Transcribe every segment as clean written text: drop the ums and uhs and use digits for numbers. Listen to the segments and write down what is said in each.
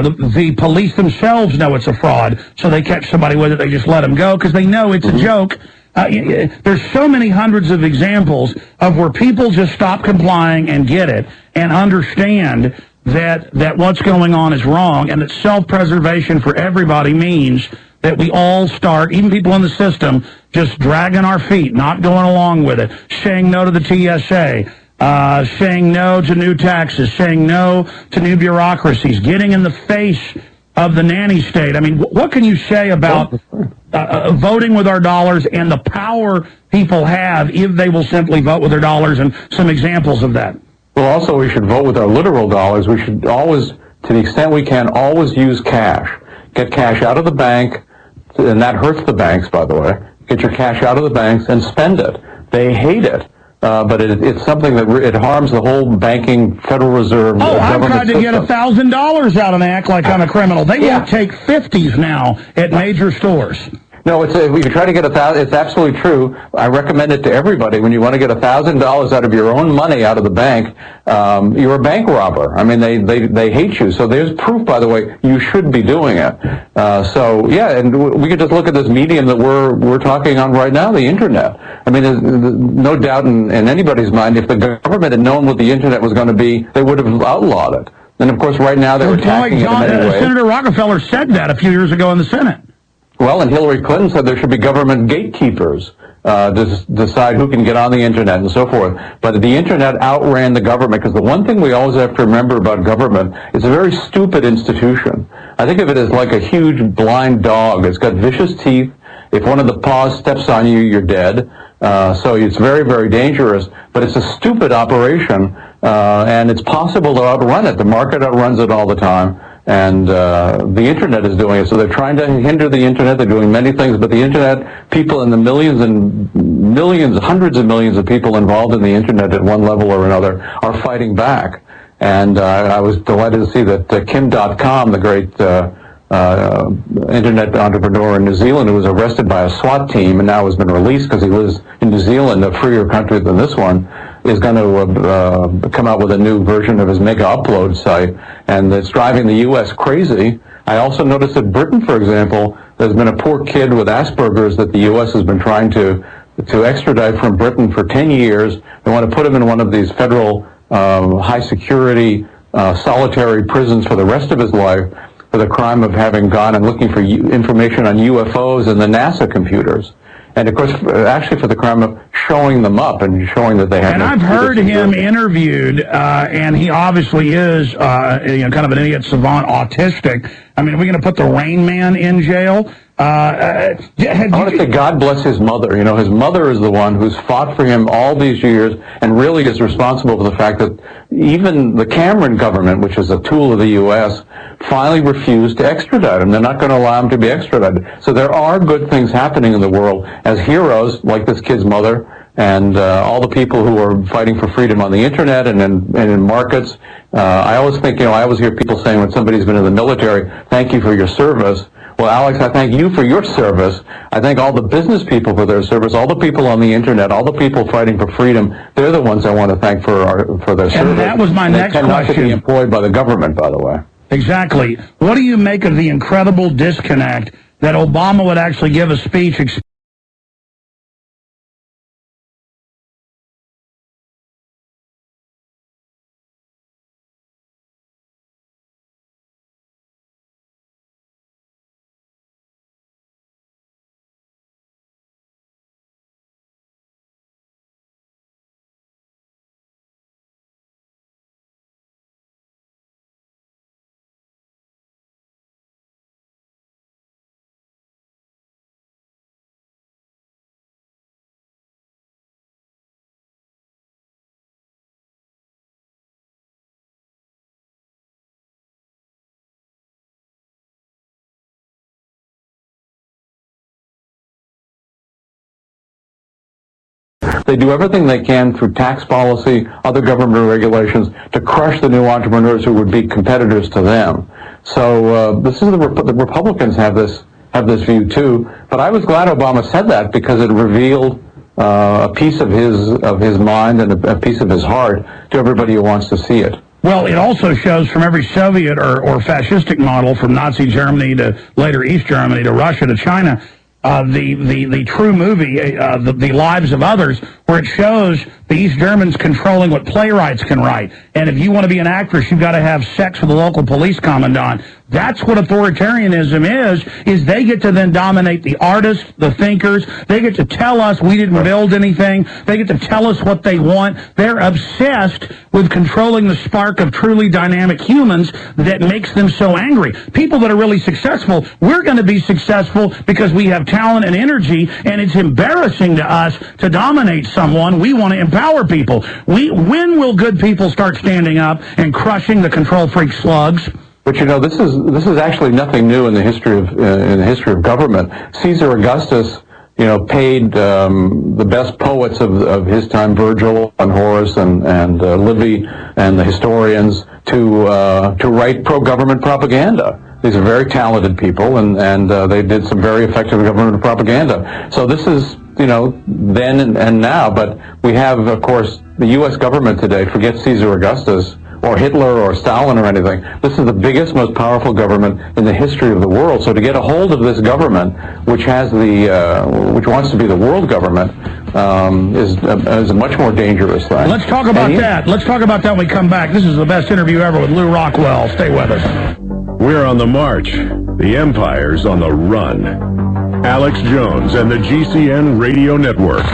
the police themselves know it's a fraud, so they catch somebody with it, they just let them go because they know it's a joke. There's so many hundreds of examples of where people just stop complying and get it and understand that what's going on is wrong, and that self-preservation for everybody means that we all start, even people in the system, just dragging our feet, not going along with it, saying no to the TSA, saying no to new taxes, saying no to new bureaucracies, getting in the face of the nanny state. I mean, what can you say about voting with our dollars and the power people have if they will simply vote with their dollars, and some examples of that? Well, also, we should vote with our literal dollars. We should always, to the extent we can, always use cash. Get cash out of the bank, and that hurts the banks, by the way. Get your cash out of the banks and spend it. They hate it. But it's something that it harms the whole banking, Federal Reserve, I've tried to get $1,000 out and act like I'm a criminal. They won't take 50s now at major stores. No, if you try to get it's absolutely true. I recommend it to everybody. When you want to get $1,000 out of your own money out of the bank, you're a bank robber. I mean, they hate you. So there's proof, by the way, you should be doing it. So yeah, and we could just look at this medium that we're talking on right now, the internet. I mean, there's no doubt in anybody's mind, if the government had known what the internet was going to be, they would have outlawed it. And of course, right now they're attacking it in many ways. Senator Rockefeller said that a few years ago in the Senate. Well, and Hillary Clinton said there should be government gatekeepers to decide who can get on the internet and so forth. But the internet outran the government, because the one thing we always have to remember about government, it's a very stupid institution. I think of it as like a huge blind dog. It's got vicious teeth. If one of the paws steps on you, you're dead. So it's very, very dangerous. But it's a stupid operation, and it's possible to outrun it. The market outruns it all the time. And the internet is doing it. So they're trying to hinder the internet. They're doing many things, but the internet, people in the millions and millions, hundreds of millions of people involved in the internet at one level or another are fighting back. And I was delighted to see that Kim.com, the great internet entrepreneur in New Zealand, who was arrested by a SWAT team and now has been released because he lives in New Zealand, a freer country than this one, is going to come out with a new version of his mega upload site, and it's driving the U.S. crazy. I also noticed that Britain, for example, there's been a poor kid with Asperger's that the U.S. has been trying to extradite from Britain for 10 years. They want to put him in one of these federal high-security solitary prisons for the rest of his life for the crime of having gone and looking for information on UFOs and the NASA computers. And, of course, actually for the crime of showing them up and showing that they have. And I've heard him interviewed, and he obviously is kind of an idiot savant, autistic. I mean, are we going to put the Rain Man in jail? I want to say God bless his mother. You know, his mother is the one who's fought for him all these years and really is responsible for the fact that even the Cameron government, which is a tool of the U.S., finally refused to extradite him. They're not going to allow him to be extradited. So there are good things happening in the world as heroes, like this kid's mother, and all the people who are fighting for freedom on the internet and in markets. I always think, I always hear people saying when somebody's been in the military, thank you for your service. Well, Alex, I thank you for your service. I thank all the business people for their service, all the people on the internet, all the people fighting for freedom. They're the ones I want to thank for their service. And that was my next question. They cannot be employed by the government, by the way. Exactly. What do you make of the incredible disconnect that Obama would actually give a speech They do everything they can through tax policy, other government regulations, to crush the new entrepreneurs who would be competitors to them. So this is the Republicans have this view too. But I was glad Obama said that because it revealed a piece of his mind and a piece of his heart to everybody who wants to see it. Well, it also shows from every Soviet or fascistic model, from Nazi Germany to later East Germany to Russia to China, the true movie, the Lives of Others, where it shows the East Germans controlling what playwrights can write. And if you want to be an actress, you've got to have sex with a local police commandant. That's what authoritarianism is they get to then dominate the artists, the thinkers. They get to tell us we didn't build anything. They get to tell us what they want. They're obsessed with controlling the spark of truly dynamic humans that makes them so angry. People that are really successful, we're going to be successful because we have talent and energy, and it's embarrassing to us to dominate someone. We want to empower people. When will good people start standing up and crushing the control freak slugs? But this is actually nothing new in the history of government. Caesar Augustus, paid the best poets of his time, Virgil and Horace and Livy and the historians, to write pro-government propaganda. These are very talented people, and they did some very effective government propaganda. So this is, then and now. But we have, of course, the U.S. government today. Forget Caesar Augustus or Hitler or Stalin or anything. This is the biggest, most powerful government in the history of the world. So to get a hold of this government, which has which wants to be the world government, is a much more dangerous thing. Let's talk about that. Let's talk about that when we come back. This is the best interview ever with Lou Rockwell. Stay with us. We're on the march. The empire's on the run. Alex Jones and the GCN Radio Network.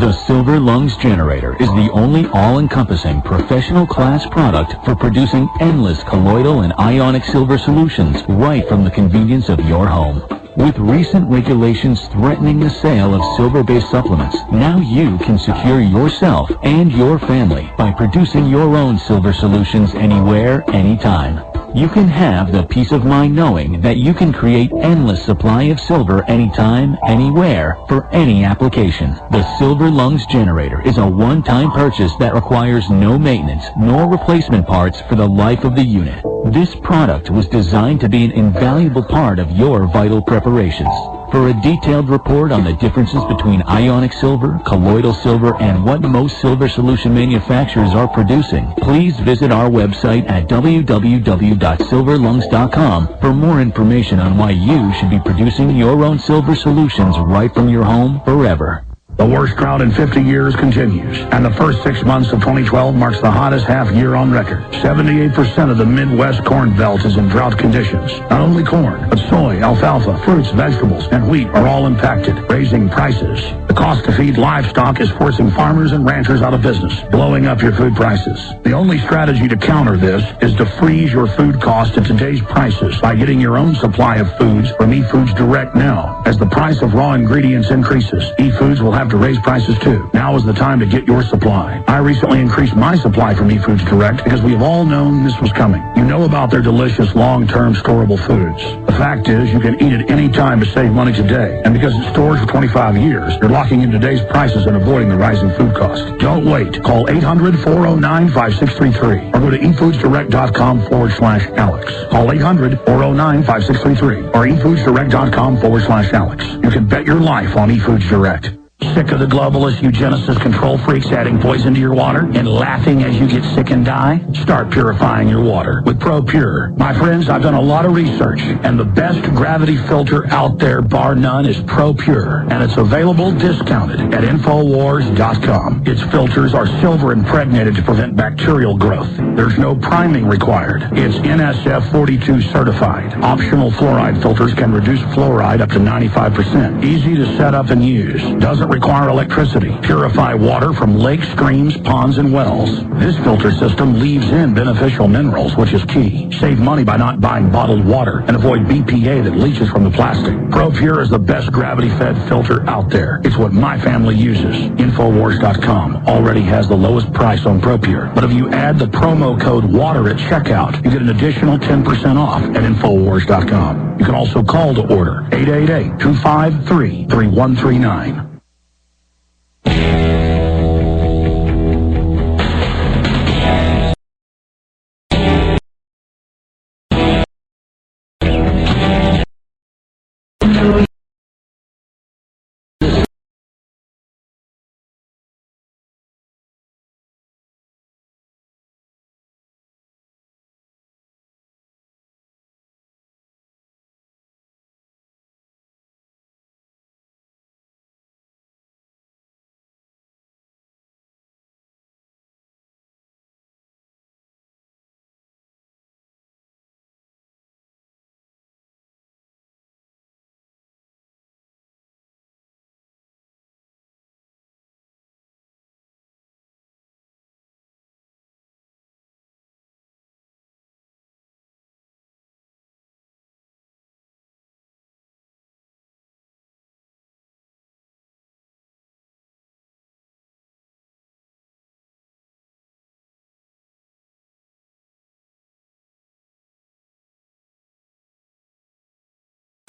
The Silver Lungs Generator is the only all-encompassing professional-class product for producing endless colloidal and ionic silver solutions right from the convenience of your home. With recent regulations threatening the sale of silver-based supplements, now you can secure yourself and your family by producing your own silver solutions anywhere, anytime. You can have the peace of mind knowing that you can create endless supply of silver anytime, anywhere, for any application. The Silver Lungs Generator is a one-time purchase that requires no maintenance nor replacement parts for the life of the unit. This product was designed to be an invaluable part of your vital preparations. For a detailed report on the differences between ionic silver, colloidal silver, and what most silver solution manufacturers are producing, please visit our website at www.silverlungs.com for more information on why you should be producing your own silver solutions right from your home forever. The worst drought in 50 years continues, and the first 6 months of 2012 marks the hottest half year on record. 78% of the Midwest corn belt is in drought conditions. Not only corn, but soy, alfalfa, fruits, vegetables, and wheat are all impacted, raising prices. The cost to feed livestock is forcing farmers and ranchers out of business, blowing up your food prices. The only strategy to counter this is to freeze your food cost at today's prices by getting your own supply of foods from eFoods Direct now. As the price of raw ingredients increases, eFoods will have to raise prices too. Now is the time to get your supply. I recently increased my supply from eFoods Direct because we have all known this was coming. You know about their delicious long-term storable foods. The fact is, you can eat it any time to save money today. And because it stores for 25 years, you're locking in today's prices and avoiding the rising food cost. Don't wait. Call 800-409-5633 or go to efoodsdirect.com/Alex. Call 800-409-5633 or efoodsdirect.com/Alex. You can bet your life on eFoods Direct. Sick of the globalist eugenicist control freaks adding poison to your water and laughing as you get sick and die? Start purifying your water with ProPure. My friends, I've done a lot of research, and the best gravity filter out there, bar none, is ProPure, and it's available discounted at Infowars.com. Its filters are silver impregnated to prevent bacterial growth. There's no priming required. It's NSF 42 certified. Optional fluoride filters can reduce fluoride up to 95%. Easy to set up and use. Doesn't require electricity. Purify water from lakes, streams, ponds, and wells. This filter system leaves in beneficial minerals, which is key. Save money by not buying bottled water and avoid BPA that leaches from the plastic. ProPure is the best gravity-fed filter out there. It's what my family uses. Infowars.com already has the lowest price on ProPure. But if you add the promo code WATER at checkout, you get an additional 10% off at Infowars.com. You can also call to order 888-253-3139.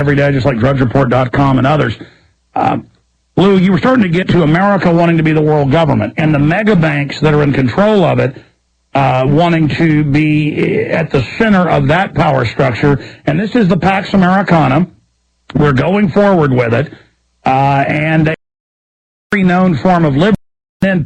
every day, just like DrudgeReport.com and others. Lou, you were starting to get to America wanting to be the world government, and the mega banks that are in control of it wanting to be at the center of that power structure. And this is the Pax Americana. We're going forward with it, and a very known form of liberty. Then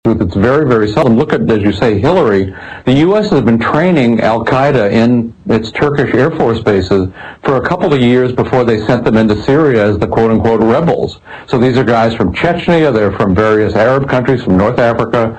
it's very, very seldom. Look at, as you say, Hillary. The U.S. has been training al-Qaeda in its Turkish Air Force bases for a couple of years before they sent them into Syria as the quote-unquote rebels. So these are guys from Chechnya, they're from various Arab countries, from North Africa.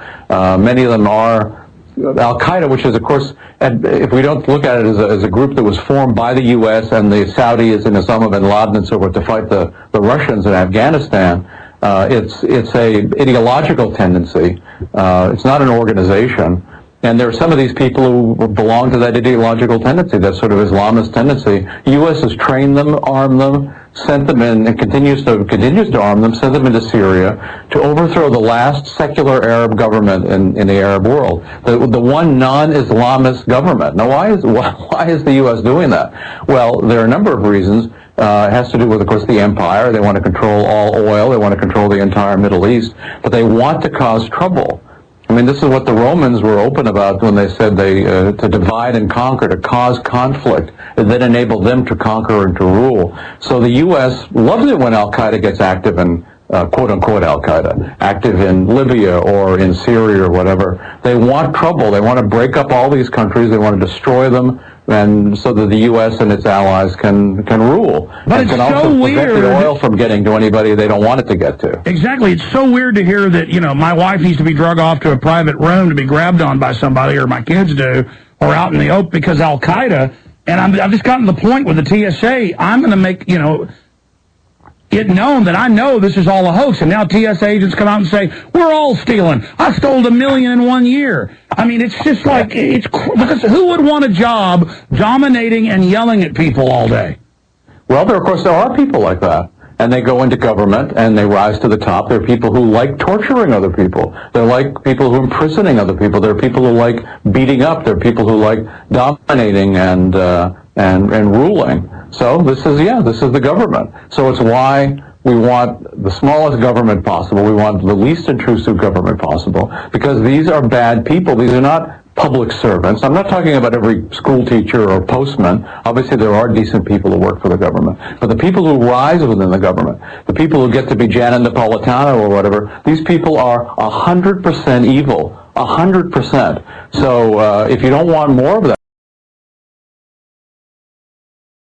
Many of them are al-Qaeda, which is, of course, if we don't look at it as a group that was formed by the U.S. and the Saudis and Osama bin Laden and so forth to fight the Russians in Afghanistan, it's a ideological tendency. It's not an organization. And there are some of these people who belong to that ideological tendency, that sort of Islamist tendency. The U.S. has trained them, armed them, sent them in, and continues to arm them, sent them into Syria to overthrow the last secular Arab government in the Arab world, the one non-Islamist government. Now, why is the U.S. doing that? Well, there are a number of reasons. It has to do with, of course, the empire. They want to control all oil. They want to control the entire Middle East. But they want to cause trouble. I mean, this is what the Romans were open about when they said to divide and conquer, to cause conflict, and then enable them to conquer and to rule. So the U.S. loves it when al-Qaeda gets active in, quote-unquote al-Qaeda, active in Libya or in Syria or whatever. They want trouble. They want to break up all these countries. They want to destroy them, and so that the U.S. and its allies can rule. But and it's can also so prevent weird. the oil from getting to anybody they don't want it to get to. Exactly. It's so weird to hear that, my wife needs to be drug off to a private room to be grabbed on by somebody, or my kids do, or out in the open because Al-Qaeda. And I've just gotten to the point with the TSA, I'm going to make, it known that I know this is all a hoax. And now TSA agents come out and say, we're all stealing. I stole $1 million in 1 year. I mean, it's just like, because who would want a job dominating and yelling at people all day? Well, of course, there are people like that. And they go into government and they rise to the top. There are people who like torturing other people. They're like people who are imprisoning other people. There are people who like beating up. There are people who like dominating and ruling. So this is the government. So it's why we want the smallest government possible. We want the least intrusive government possible, because these are bad people. These are not public servants. I'm not talking about every school teacher or postman. Obviously, there are decent people who work for the government. But the people who rise within the government, the people who get to be Janet Napolitano or whatever, these people are 100% evil. 100%. So if you don't want more of that,